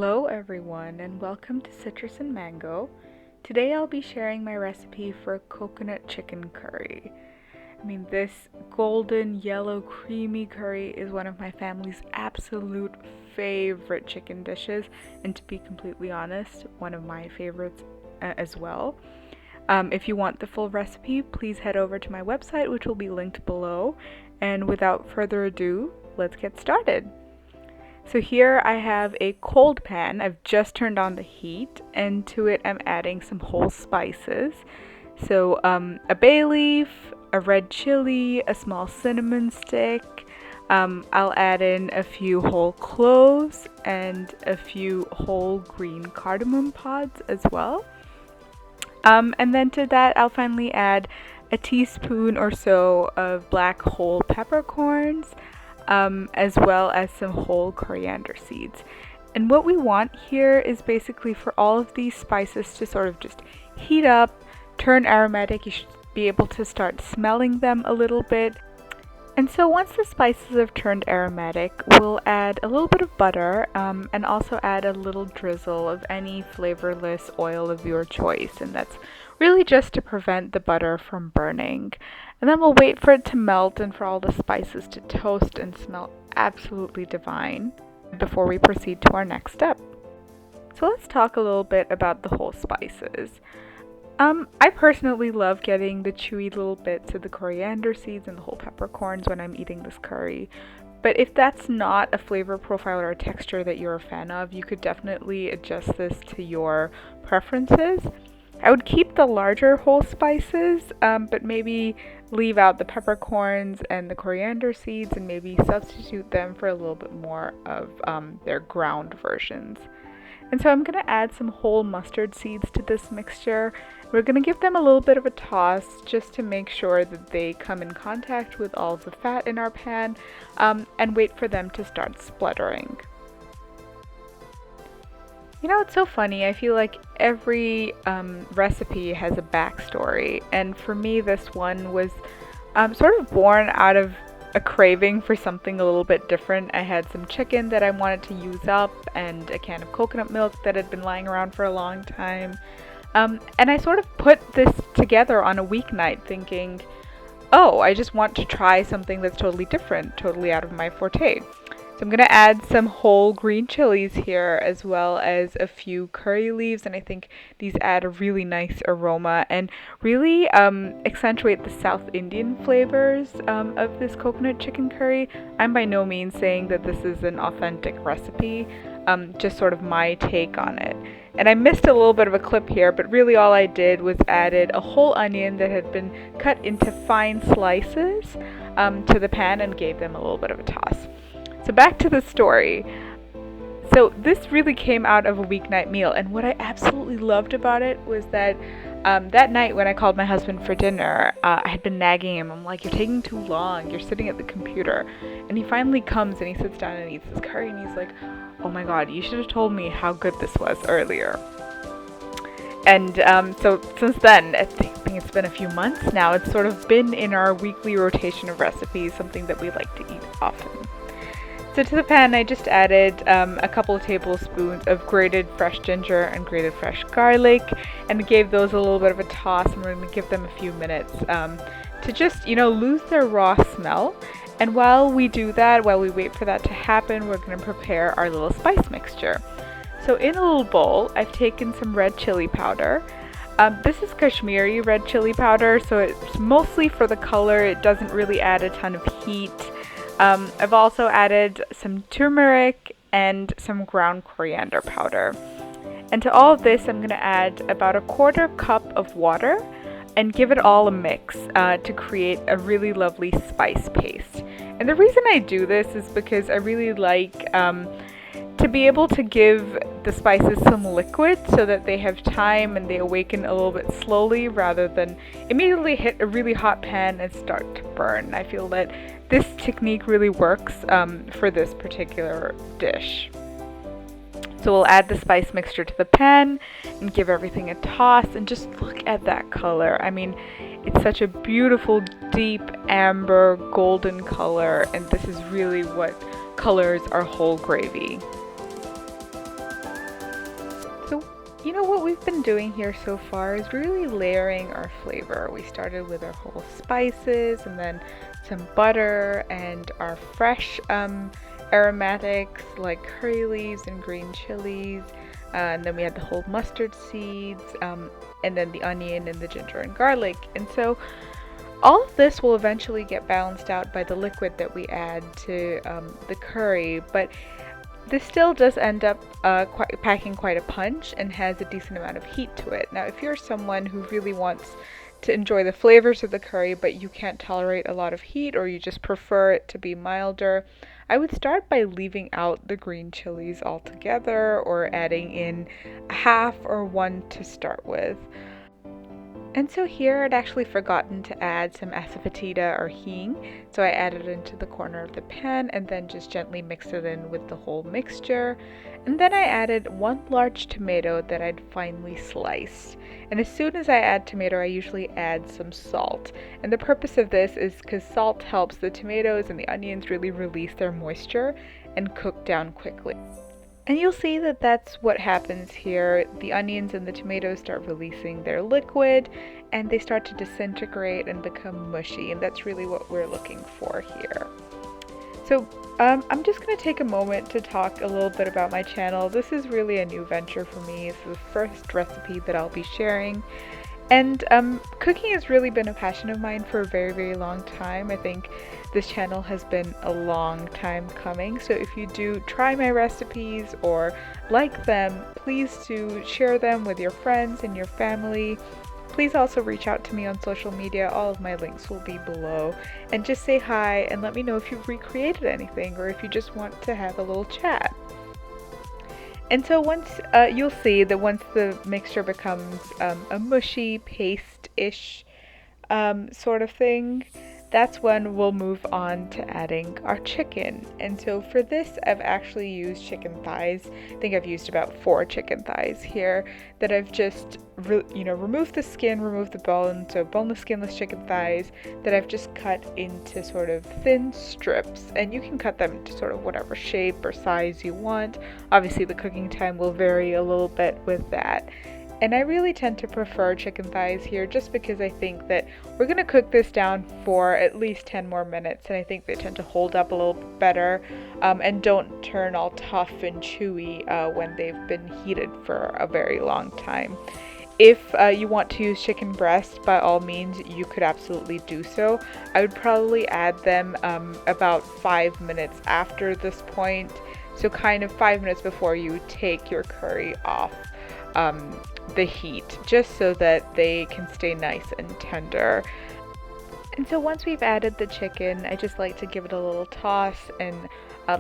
Hello everyone and welcome to Citrus and Mango. Today I'll be sharing my recipe for coconut chicken curry. This golden yellow creamy curry is one of my family's absolute favorite chicken dishes, and to be completely honest, one of my favorites as well. If you want the full recipe, please head over to my website, which will be linked below. And without further ado, let's get started. So here I have a cold pan. I've just turned on the heat, and to it I'm adding some whole spices. So a bay leaf, a red chili, a small cinnamon stick. I'll add in a few whole cloves and a few whole green cardamom pods as well. And then to that I'll finally add a teaspoon or so of black whole peppercorns, as well as some whole coriander seeds. And what we want here is basically for all of these spices to sort of just heat up, turn aromatic. You should be able to start smelling them a little bit. And so once the spices have turned aromatic, we'll add a little bit of butter, and also add a little drizzle of any flavorless oil of your choice, and that's really just to prevent the butter from burning. And then we'll wait for it to melt and for all the spices to toast and smell absolutely divine before we proceed to our next step. So let's talk a little bit about the whole spices. I personally love getting the chewy little bits of the coriander seeds and the whole peppercorns when I'm eating this curry. But if that's not a flavor profile or a texture that you're a fan of, you could definitely adjust this to your preferences. I would keep the larger whole spices, but maybe leave out the peppercorns and the coriander seeds and maybe substitute them for a little bit more of their ground versions. And so I'm going to add some whole mustard seeds to this mixture. We're going to give them a little bit of a toss just to make sure that they come in contact with all of the fat in our pan, and wait for them to start spluttering. You know, it's so funny. I feel like every recipe has a backstory, and for me this one was sort of born out of a craving for something a little bit different. I had some chicken that I wanted to use up and a can of coconut milk that had been lying around for a long time. And I sort of put this together on a weeknight thinking, oh, I just want to try something that's totally different, totally out of my forte. So I'm going to add some whole green chilies here, as well as a few curry leaves, and I think these add a really nice aroma and really accentuate the South Indian flavors of this coconut chicken curry. I'm by no means saying that this is an authentic recipe, just sort of my take on it. And I missed a little bit of a clip here, but really all I did was added a whole onion that had been cut into fine slices to the pan and gave them a little bit of a toss. So back to the story. So this really came out of a weeknight meal, and what I absolutely loved about it was that that night when I called my husband for dinner, I had been nagging him. I'm like, you're taking too long, you're sitting at the computer. And he finally comes and he sits down and eats his curry, and he's like, oh my god, you should have told me how good this was earlier. And so since then, I think it's been a few months now, it's sort of been in our weekly rotation of recipes, something that we like to eat often. So to the pan I just added a couple of tablespoons of grated fresh ginger and grated fresh garlic, and gave those a little bit of a toss, and we're going to give them a few minutes to just, lose their raw smell. And while we do that, while we wait for that to happen, we're going to prepare our little spice mixture. So in a little bowl I've taken some red chili powder. This is Kashmiri red chili powder, so it's mostly for the color. It doesn't really add a ton of heat. I've also added some turmeric and some ground coriander powder. And to all of this, I'm going to add about a quarter cup of water and give it all a mix to create a really lovely spice paste. And the reason I do this is because I really like to be able to give the spices some liquid so that they have time and they awaken a little bit slowly rather than immediately hit a really hot pan and start to burn. I feel that this technique really works for this particular dish. So we'll add the spice mixture to the pan and give everything a toss, and just look at that color. It's such a beautiful, deep amber golden color, and this is really what colors our whole gravy. you know what we've been doing here so far is really layering our flavor. We started with our whole spices and then some butter and our fresh aromatics like curry leaves and green chilies. And then we had the whole mustard seeds, and then the onion and the ginger and garlic. And so all of this will eventually get balanced out by the liquid that we add to the curry, but this still does end up packing quite a punch and has a decent amount of heat to it. Now, if you're someone who really wants to enjoy the flavors of the curry, but you can't tolerate a lot of heat, or you just prefer it to be milder, I would start by leaving out the green chilies altogether, or adding in a half or one to start with. And so here I'd actually forgotten to add some asafoetida or hing, so I added it into the corner of the pan and then just gently mixed it in with the whole mixture. And then I added one large tomato that I'd finely sliced. And as soon as I add tomato, I usually add some salt. And the purpose of this is because salt helps the tomatoes and the onions really release their moisture and cook down quickly. And you'll see that that's what happens here. The onions and the tomatoes start releasing their liquid and they start to disintegrate and become mushy, and that's really what we're looking for here. So I'm just going to take a moment to talk a little bit about my channel. This is really a new venture for me. It's the first recipe that I'll be sharing. And cooking has really been a passion of mine for a very, very long time. I think this channel has been a long time coming. So if you do try my recipes or like them, please do share them with your friends and your family. Please also reach out to me on social media. All of my links will be below. And just say hi and let me know if you've recreated anything or if you just want to have a little chat. And so once you'll see that once the mixture becomes a mushy paste-ish sort of thing, that's when we'll move on to adding our chicken. And so for this, I've actually used chicken thighs. I think I've used about 4 chicken thighs here that I've just removed the skin, removed the bone, so boneless, skinless chicken thighs that I've just cut into sort of thin strips. And you can cut them into sort of whatever shape or size you want. Obviously the cooking time will vary a little bit with that. And I really tend to prefer chicken thighs here just because I think that we're going to cook this down for at least 10 more minutes, and I think they tend to hold up a little better and don't turn all tough and chewy when they've been heated for a very long time. If you want to use chicken breast, by all means, you could absolutely do so. I would probably add them about 5 minutes after this point, so kind of 5 minutes before you take your curry off the heat, just so that they can stay nice and tender. And so once we've added the chicken, I just like to give it a little toss and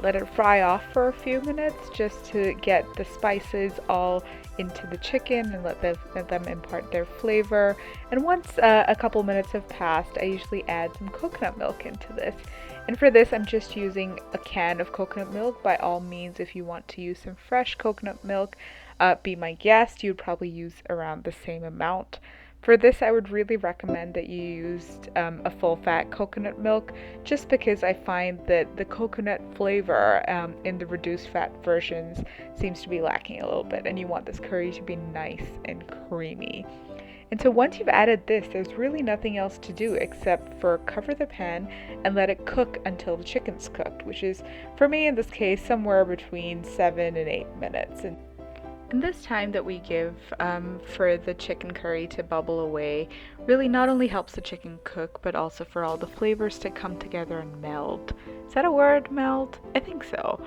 let it fry off for a few minutes just to get the spices all into the chicken and let them impart their flavor. And once a couple minutes have passed, I usually add some coconut milk into this. And for this, I'm just using a can of coconut milk. By all means, if you want to use some fresh coconut milk, be my guest. You would probably use around the same amount. For this, I would really recommend that you used a full-fat coconut milk, just because I find that the coconut flavor in the reduced fat versions seems to be lacking a little bit, and you want this curry to be nice and creamy. And so once you've added this, there's really nothing else to do except for cover the pan and let it cook until the chicken's cooked, which is, for me in this case, somewhere between 7 and 8 minutes. And this time that we give for the chicken curry to bubble away really not only helps the chicken cook, but also for all the flavors to come together and meld. Is that a word, meld? I think so.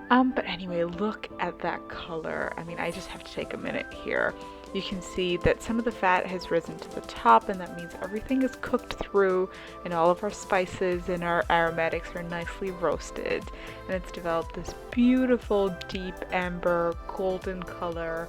But anyway, look at that color. I mean, I just have to take a minute here. You can see that some of the fat has risen to the top, and that means everything is cooked through and all of our spices and our aromatics are nicely roasted. And it's developed this beautiful deep amber golden color.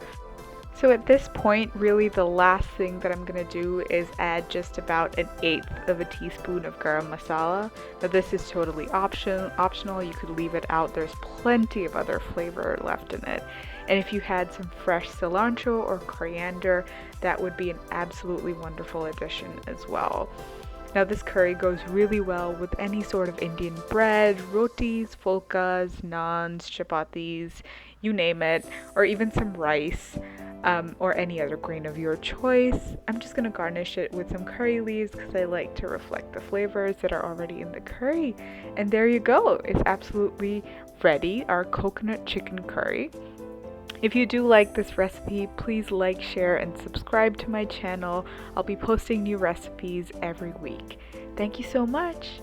So at this point, really the last thing that I'm going to do is add just about 1/8 of a teaspoon of garam masala. Now this is totally optional. You could leave it out. There's plenty of other flavor left in it. And if you had some fresh cilantro or coriander, that would be an absolutely wonderful addition as well. Now this curry goes really well with any sort of Indian bread, rotis, fulkas, naans, chapatis, you name it, or even some rice. Or any other grain of your choice. I'm just gonna garnish it with some curry leaves because I like to reflect the flavors that are already in the curry. And there you go, it's absolutely ready, our coconut chicken curry. If you do like this recipe, please like, share, and subscribe to my channel. I'll be posting new recipes every week. Thank you so much.